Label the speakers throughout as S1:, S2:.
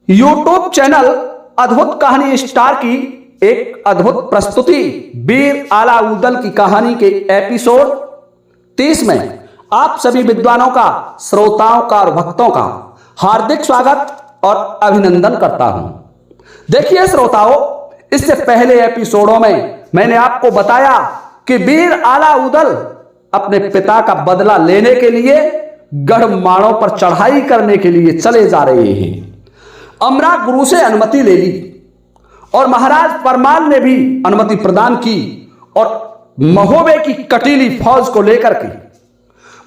S1: YouTube channel अद्भुत कहानी star की एक अद्भुत प्रस्तुति वीर आला उदल की कहानी के एपिसोड 30 में आप सभी विद्वानों का, श्रोताओं का और भक्तों का हार्दिक स्वागत और अभिनंदन करता हूं। देखिए श्रोताओं, इससे पहले एपिसोडों में मैंने आपको बताया कि वीर आला उदल अपने पिता का बदला लेने के लिए गढ़माणों पर चढ़ाई करने के लिए चले जा रहे हैं। अमरा गुरु से अनुमति ले ली और महाराज परमाल ने भी अनुमति प्रदान की और महोबे की कटीली फौज को लेकर के,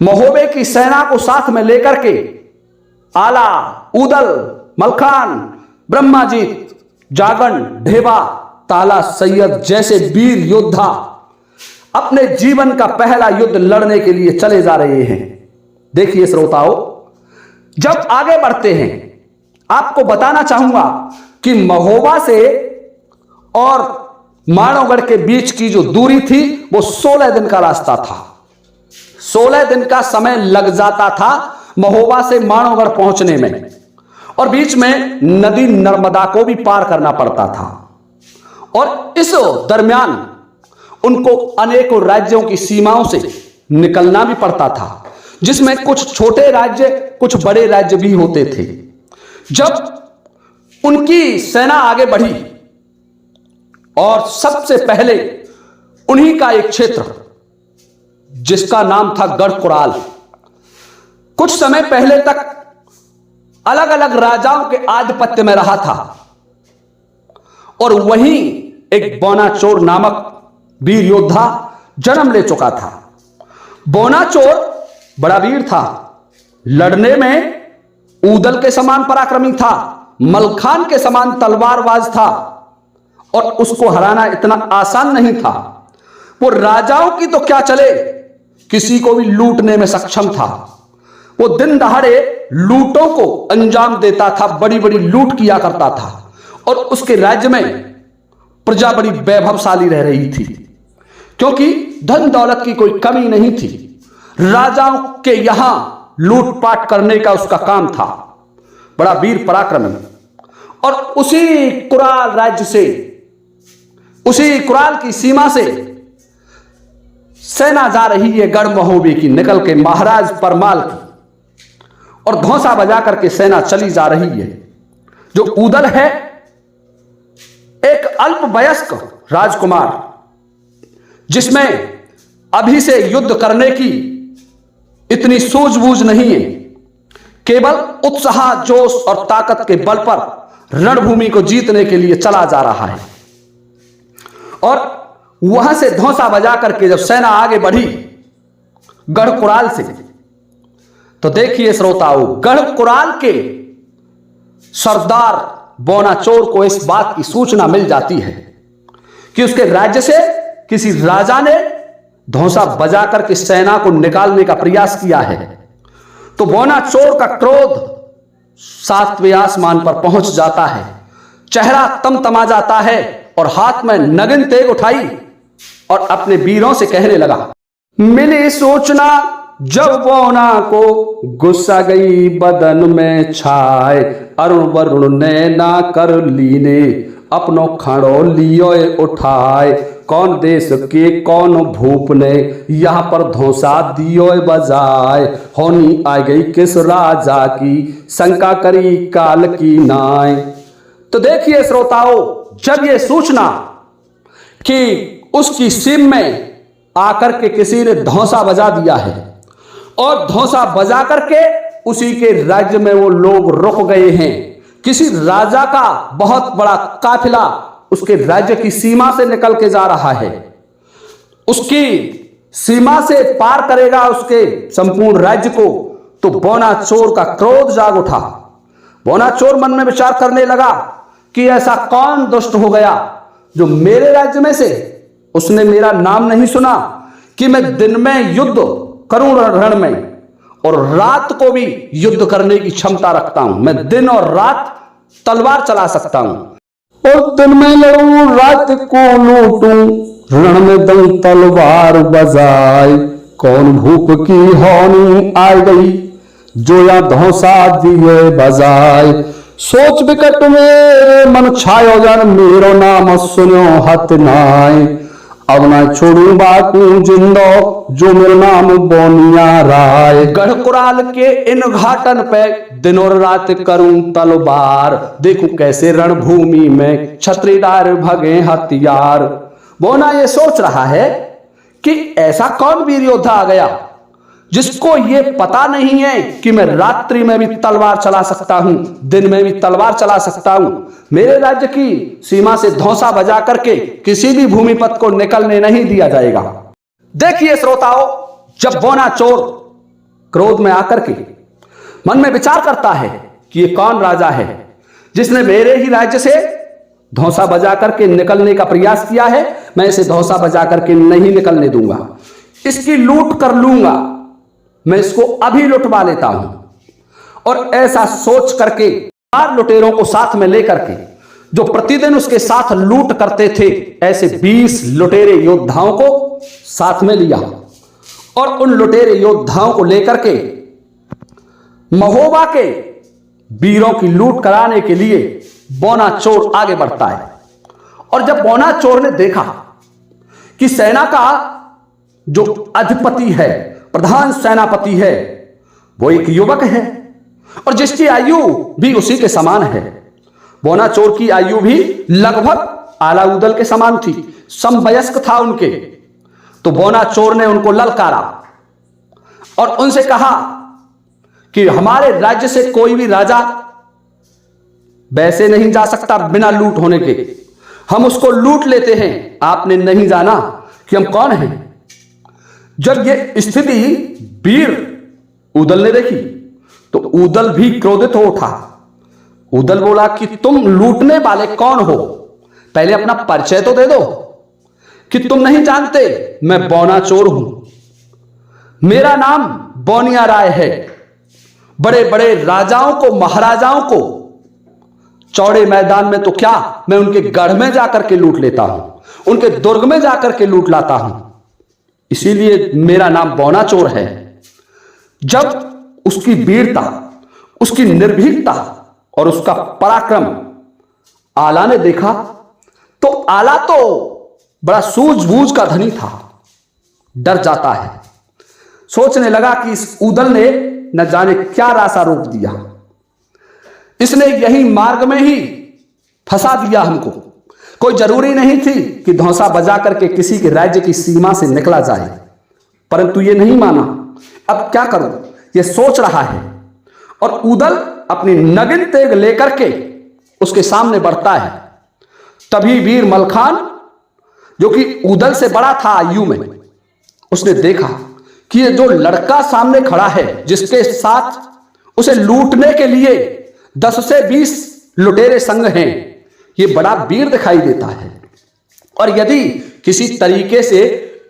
S1: महोबे की सेना को साथ में लेकर के आला, उदल, मलखान, ब्रह्माजीत, जागन, ढेबा, ताला सैयद जैसे वीर योद्धा अपने जीवन का पहला युद्ध लड़ने के लिए चले जा रहे हैं। देखिए श्रोताओं, जब आगे बढ़ते हैं आपको बताना चाहूंगा कि महोबा से और मानवगढ़ के बीच की जो दूरी थी वो 16 दिन का रास्ता था। 16 दिन का समय लग जाता था महोबा से मानवगढ़ पहुंचने में, और बीच में नदी नर्मदा को भी पार करना पड़ता था। और इस दरमियान उनको अनेकों राज्यों की सीमाओं से निकलना भी पड़ता था, जिसमें कुछ छोटे राज्य, कुछ बड़े राज्य भी होते थे। जब उनकी सेना आगे बढ़ी और सबसे पहले उन्हीं का एक क्षेत्र जिसका नाम था गढ़कुराल, कुछ समय पहले तक अलग अलग राजाओं के आधिपत्य में रहा था, और वहीं एक बोनाचोर नामक वीर योद्धा जन्म ले चुका था। बोनाचोर बड़ा वीर था, लड़ने में उदल के समान पराक्रमी था, मलखान के समान तलवारबाज था, और उसको हराना इतना आसान नहीं था। वो राजाओं की तो क्या चले, किसी को भी लूटने में सक्षम था। वो दिन दहाड़े लूटों को अंजाम देता था, बड़ी बड़ी लूट किया करता था, और उसके राज्य में प्रजा बड़ी वैभवशाली रह रही थी, क्योंकि धन दौलत की कोई कमी नहीं थी। राजाओं के यहां लूटपाट करने का उसका काम था। बड़ा वीर पराक्रमी। और उसी कुराल राज्य से, उसी कुराल की सीमा से सेना जा रही है गढ़ महोबे की, निकल के महाराज परमाल की, और धौंसा बजा करके सेना चली जा रही है। जो उदल है एक अल्पवयस्क राजकुमार, जिसमें अभी से युद्ध करने की इतनी सूझबूझ नहीं है, केवल उत्साह, जोश और ताकत के बल पर रणभूमि को जीतने के लिए चला जा रहा है। और वहां से धौंसा बजा करके जब सेना आगे बढ़ी गढ़कुराल से, तो देखिए श्रोताओं, गढ़कुराल के सरदार बोनाचोर को इस बात की सूचना मिल जाती है कि उसके राज्य से किसी राजा ने धौंसा बजा करके सेना को निकालने का प्रयास किया है। तो बोनाचोर का क्रोध 7वें आसमान पर पहुंच जाता है, चेहरा तमतमा जाता है, और हाथ में नगिन तेग उठाई और अपने वीरों से कहने लगा, मिली सूचना जब बोना को, गुस्सा गई बदन में छाए, अरुण वरुण ने ना कर लीने, अपनो खड़ो लियो उठाए, कौन देश के कौन भूप ने, यहां पर धौंसा दियो बजाए, होनी आ गई किस राजा की, शंका करी काल की नाय। तो देखिए श्रोताओं, जब ये सूचना कि उसकी सीम में आकर के किसी ने धौंसा बजा दिया है, और धौंसा बजा करके उसी के राज्य में वो लोग रुक गए हैं, किसी राजा का बहुत बड़ा काफिला उसके राज्य की सीमा से निकल के जा रहा है, उसकी सीमा से पार करेगा उसके संपूर्ण राज्य को, तो बोनाचोर का क्रोध जाग उठा। बोनाचोर मन में विचार करने लगा कि ऐसा कौन दुष्ट हो गया जो मेरे राज्य में से, उसने मेरा नाम नहीं सुना कि मैं दिन में युद्ध करूं रण में, और रात को भी युद्ध करने की क्षमता रखता हूं। मैं दिन और रात तलवार चला सकता हूं, और दिन में लड़ूं रात को लूटूं, रण में दम तलवार बजाए, कौन भूप की होनी आ गई, जो या धौंसा दिए बजाए, सोच विकट मेरे मन छायो जन मेरो नाम सुनो हत नाय। अब ना छोड़ू बाकू जिंदो जो मेरा नाम बोनिया राय। गढ़ कुराल के इन घाटन पे दिन और रात करूं तलवार। देखूं कैसे रणभूमि में छत्रीदार भगे हथियार। बोना ये सोच रहा है कि ऐसा कौन वीर योद्धा आ गया जिसको ये पता नहीं है कि मैं रात्रि में भी तलवार चला सकता हूं, दिन में भी तलवार चला सकता हूं। मेरे राज्य की सीमा से धौंसा बजा करके किसी भी भूमिपत को निकलने नहीं दिया जाएगा। देखिए श्रोताओं, जब बौना चोर क्रोध में आकर के मन में विचार करता है कि ये कौन राजा है जिसने मेरे ही राज्य से धौंसा बजा करके निकलने का प्रयास किया है, मैं इसे धौंसा बजा करके नहीं निकलने दूंगा, इसकी लूट कर लूंगा, मैं इसको अभी लुटवा लेता हूं। और ऐसा सोच करके 4 लुटेरों को साथ में लेकर के जो प्रतिदिन उसके साथ लूट करते थे, ऐसे 20 लुटेरे योद्धाओं को साथ में लिया और उन लुटेरे योद्धाओं को लेकर के महोबा के वीरों की लूट कराने के लिए बौना चोर आगे बढ़ता है। और जब बौना चोर ने देखा कि सेना का जो अधिपति है, प्रधान सेनापति है, वो एक युवक है और जिसकी आयु भी उसी के समान है। बौना चोर की आयु भी लगभग आलाउदल के समान थी, समवयस्क था उनके। तो बौना चोर ने उनको ललकारा और उनसे कहा कि हमारे राज्य से कोई भी राजा वैसे नहीं जा सकता बिना लूट होने के, हम उसको लूट लेते हैं। आपने नहीं जाना कि हम कौन हैं। जब ये स्थिति वीर उदल ने देखी तो उदल भी क्रोधित हो उठा। उदल बोला कि तुम लूटने वाले कौन हो, पहले अपना परिचय तो दे दो कि तुम नहीं जानते मैं बौना चोर हूं। मेरा नाम बोनिया राय है। बड़े बड़े राजाओं को, महाराजाओं को चौड़े मैदान में तो क्या, मैं उनके गढ़ में जाकर के लूट लेता हूं, उनके दुर्ग में जाकर के लूट लाता हूं, इसीलिए मेरा नाम बौना चोर है। जब उसकी वीरता, उसकी निर्भीकता और उसका पराक्रम आला ने देखा तो आला तो बड़ा सूझबूझ का धनी था, डर जाता है। सोचने लगा कि इस उदल ने न जाने क्या रास्ता रोक दिया, इसने यही मार्ग में ही फंसा दिया हमको। कोई जरूरी नहीं थी कि धौंसा बजा करके किसी के राज्य की सीमा से निकला जाए, परंतु ये नहीं माना। अब क्या करूं, ये सोच रहा है। और उदल अपनी नगिन तेग लेकर के उसके सामने बढ़ता है। तभी वीर मलखान, जो कि उदल से बड़ा था आयु में, उसने देखा कि ये जो लड़का सामने खड़ा है, जिसके साथ उसे लूटने के लिए 10 से 20 लुटेरे संग हैं, ये बड़ा वीर दिखाई देता है। और यदि किसी तरीके से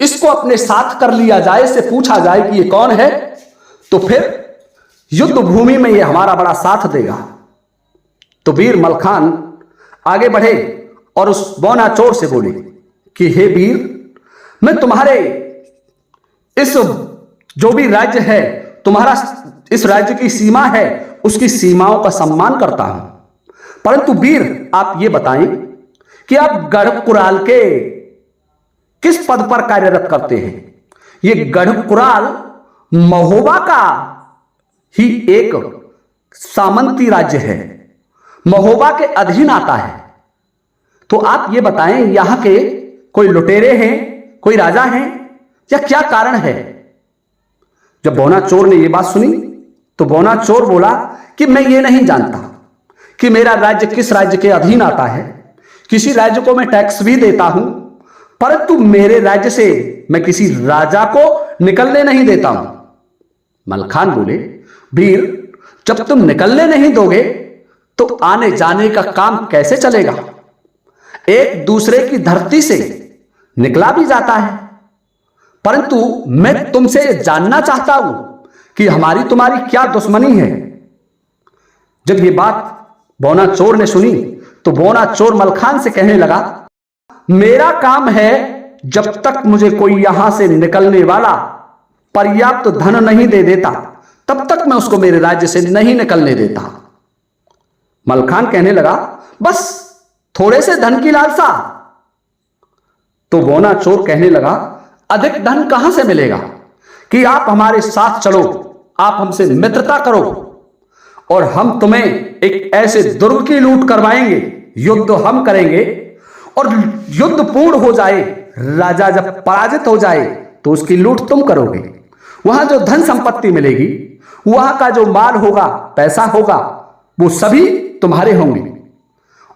S1: इसको अपने साथ कर लिया जाए, इससे पूछा जाए कि ये कौन है, तो फिर युद्ध भूमि में ये हमारा बड़ा साथ देगा। तो वीर मलखान आगे बढ़े और उस बौना चोर से बोले कि हे वीर, मैं तुम्हारे इस जो भी राज्य है, तुम्हारा इस राज्य की सीमा है, उसकी सीमाओं का सम्मान करता हूं, परंतु वीर आप ये बताएं कि आप गढ़ कुराल के किस पद पर कार्यरत करते हैं। ये गढ़ कुराल महोबा का ही एक सामंती राज्य है, महोबा के अधीन आता है। तो आप ये बताएं, यहां के कोई लुटेरे हैं, कोई राजा हैं, या क्या कारण है। जब बौना चोर ने यह बात सुनी तो बौना चोर बोला कि मैं ये नहीं जानता कि मेरा राज्य किस राज्य के अधीन आता है। किसी राज्य को मैं टैक्स भी देता हूं, परंतु मेरे राज्य से मैं किसी राजा को निकलने नहीं देता हूं। मलखान बोले, वीर जब तुम निकलने नहीं दोगे तो आने जाने का काम कैसे चलेगा। एक दूसरे की धरती से निकला भी जाता है, परंतु मैं तुमसे जानना चाहता हूं कि हमारी तुम्हारी क्या दुश्मनी है। जब ये बात बौना चोर ने सुनी तो बौना चोर मलखान से कहने लगा, मेरा काम है जब तक मुझे कोई यहां से निकलने वाला पर्याप्त धन नहीं दे देता, तब तक मैं उसको मेरे राज्य से नहीं निकलने देता। मलखान कहने लगा, बस थोड़े से धन की लालसा। तो बौना चोर कहने लगा, अधिक धन कहां से मिलेगा कि आप हमारे साथ चलो, आप हमसे मित्रता करो और हम तुम्हें एक ऐसे दुर्ग की लूट करवाएंगे, युद्ध हम करेंगे और युद्ध पूर्ण हो जाए, राजा जब पराजित हो जाए तो उसकी लूट तुम करोगे। वहां जो धन संपत्ति मिलेगी, वहां का जो माल होगा, पैसा होगा, वो सभी तुम्हारे होंगे।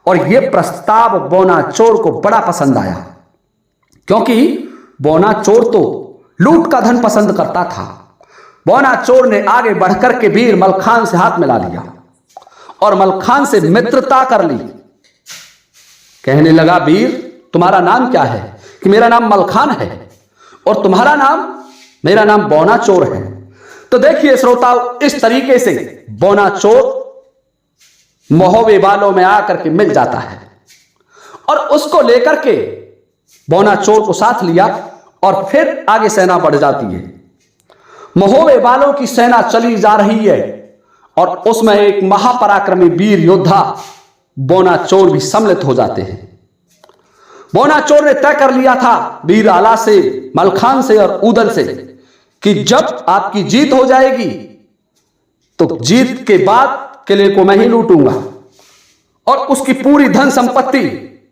S1: और यह प्रस्ताव बौना चोर को बड़ा पसंद आया, क्योंकि बौना चोर तो लूट का धन पसंद करता था। बौना चोर ने आगे बढ़कर के वीर मलखान से हाथ मिला लिया और मलखान से मित्रता कर ली। कहने लगा, वीर तुम्हारा नाम क्या है? कि मेरा नाम मलखान है। और तुम्हारा नाम? मेरा नाम बौना चोर है। तो देखिए श्रोताओ, इस तरीके से बौना चोर महोबे वालों में आकर के मिल जाता है और उसको लेकर के बौना चोर को साथ लिया और फिर आगे सेना बढ़ जाती है। महोबे वालों की सेना चली जा रही है और उसमें एक महापराक्रमी वीर योद्धा बौना चोर भी सम्मिलित हो जाते हैं। बौना चोर ने तय कर लिया था वीर आला से, मलखान से और ऊदल से कि जब आपकी जीत हो जाएगी तो जीत के बाद किले को मैं ही लूटूंगा और उसकी पूरी धन संपत्ति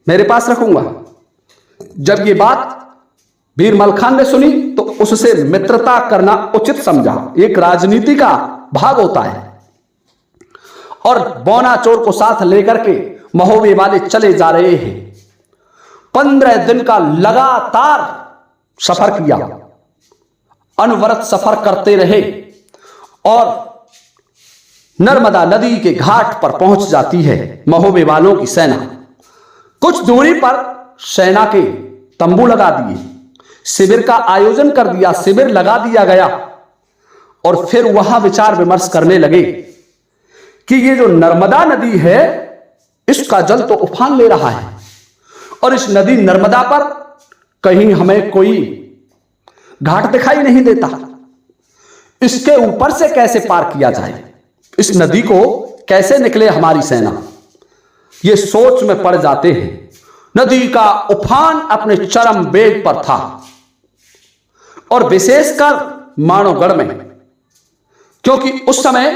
S1: मेरे पास रखूंगा। जब ये बात वीर मलखान ने सुनी तो उससे मित्रता करना उचित समझा, एक राजनीति का भाग होता है। और बौना चोर को साथ लेकर के महोबे वाले चले जा रहे हैं। 15 दिन का लगातार सफर किया, अनवरत सफर करते रहे और नर्मदा नदी के घाट पर पहुंच जाती है महोबे वालों की सेना। कुछ दूरी पर सेना के तंबू लगा दिए, शिविर का आयोजन कर दिया, शिविर लगा दिया गया और फिर वहां विचार विमर्श करने लगे कि ये जो नर्मदा नदी है, इसका जल तो उफान ले रहा है और इस नदी नर्मदा पर कहीं हमें कोई घाट दिखाई नहीं देता। इसके ऊपर से कैसे पार किया जाए, इस नदी को कैसे निकले हमारी सेना, ये सोच में पड़ जाते हैं। नदी का उफान अपने चरम वेग पर था और विशेषकर मानवगढ़ में, क्योंकि उस समय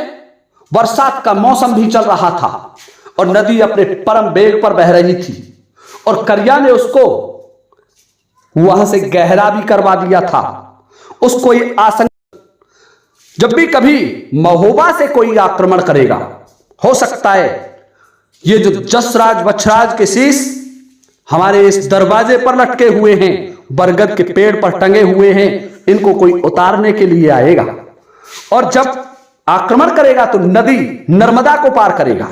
S1: बरसात का मौसम भी चल रहा था और नदी अपने परम वेग पर बह रही थी और करिया ने उसको वहां से गहरा भी करवा दिया था। उसको ये आशंका, जब भी कभी महोबा से कोई आक्रमण करेगा, हो सकता है ये जो जसराज बछराज के शीश हमारे इस दरवाजे पर लटके हुए हैं, बरगद के पेड़ पर टंगे हुए हैं, इनको कोई उतारने के लिए आएगा और जब आक्रमण करेगा तो नदी नर्मदा को पार करेगा।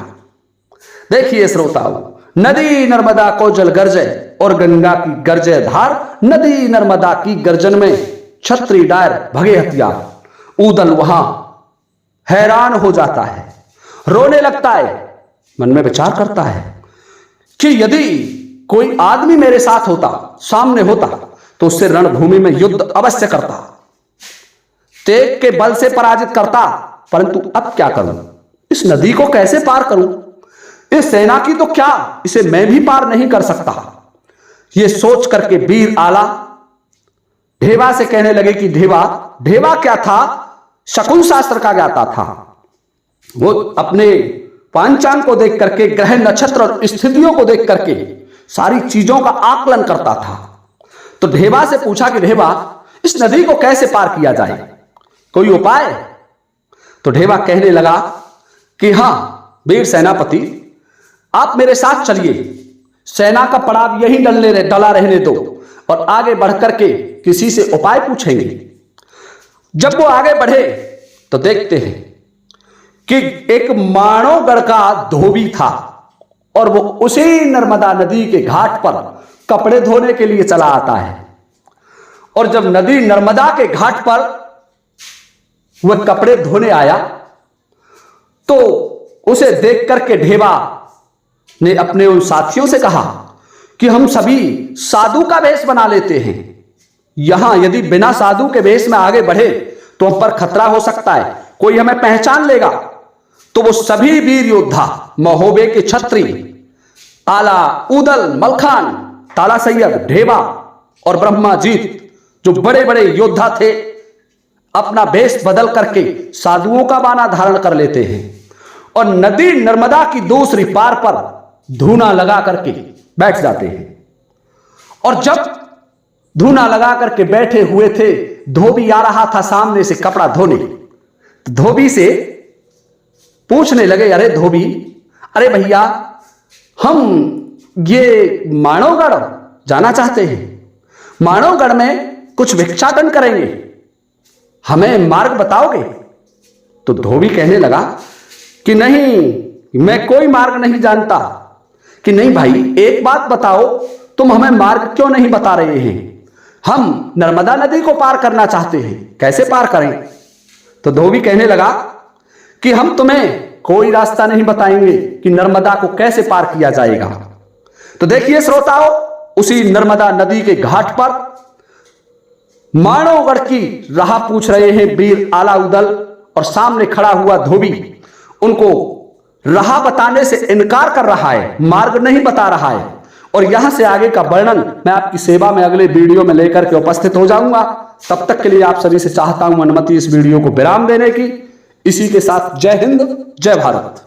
S1: देखिए श्रोताओ, नदी नर्मदा को जल गर्जे और गंगा की गर्जे धार, नदी नर्मदा की गर्जन में छत्री डायर भगे हथियार। ऊदल वहां हैरान हो जाता है, रोने लगता है, मन में विचार करता है कि यदि कोई आदमी मेरे साथ होता, सामने होता, तो उससे रणभूमि में युद्ध अवश्य करता, तेग के बल से पराजित करता, परंतु अब क्या करूं, इस नदी को कैसे पार करूं, इस सेना की तो क्या, इसे मैं भी पार नहीं कर सकता। यह सोच करके वीर आला ढेवा से कहने लगे कि ढेवा क्या था, शकुन शास्त्र का ज्ञाता था। वो अपने पांचांग को देख करके, ग्रह नक्षत्र और स्थितियों को देख करके सारी चीजों का आकलन करता था। तो ढेवा से पूछा कि ढेवा, इस नदी को कैसे पार किया जाए, कोई उपाय? तो ढेवा कहने लगा कि हां वीर सेनापति, आप मेरे साथ चलिए, सेना का पड़ाव यही डला रहने दो और आगे बढ़कर के किसी से उपाय पूछेंगे। जब वो आगे बढ़े तो देखते हैं कि एक मानवगढ़ का धोबी था और वो उसी नर्मदा नदी के घाट पर कपड़े धोने के लिए चला आता है। और जब नदी नर्मदा के घाट पर वह कपड़े धोने आया तो उसे देख करके ढेवा ने अपने उन साथियों से कहा कि हम सभी साधु का वेश बना लेते हैं, यहां यदि बिना साधु के वेश में आगे बढ़े तो हम पर खतरा हो सकता है, कोई हमें पहचान लेगा। तो वो सभी वीर योद्धा, महोबे के छत्री, आला, उदल, मलखान, ताला सैयद, ढेबा और ब्रह्माजीत, जो बड़े बड़े योद्धा थे, अपना वेश बदल करके साधुओं का बाना धारण कर लेते हैं और नदी नर्मदा की दूसरी पार पर धूना लगा करके बैठ जाते हैं। और जब धूना लगा करके बैठे हुए थे, धोबी आ रहा था सामने से कपड़ा धोने। तो धोबी से पूछने लगे, अरे धोबी, अरे भैया, हम ये मानवगढ़ जाना चाहते हैं, मानवगढ़ में कुछ भिक्षाटन करेंगे, हमें मार्ग बताओगे? तो धोबी कहने लगा कि नहीं, मैं कोई मार्ग नहीं जानता। कि नहीं भाई, एक बात बताओ, तुम हमें मार्ग क्यों नहीं बता रहे हैं? हम नर्मदा नदी को पार करना चाहते हैं, कैसे पार करें? तो धोबी कहने लगा कि हम तुम्हें कोई रास्ता नहीं बताएंगे कि नर्मदा को कैसे पार किया जाएगा। तो देखिए श्रोताओं, उसी नर्मदा नदी के घाट पर मानवगढ़ की राह पूछ रहे हैं वीर आला उदल, और सामने खड़ा हुआ धोबी उनको राह बताने से इनकार कर रहा है, मार्ग नहीं बता रहा है। और यहां से आगे का वर्णन मैं आपकी सेवा में अगले वीडियो में लेकर के उपस्थित हो जाऊंगा। तब तक के लिए आप सभी से चाहता हूं अनुमति इस वीडियो को विराम देने की। इसी के साथ जय हिंद, जय भारत।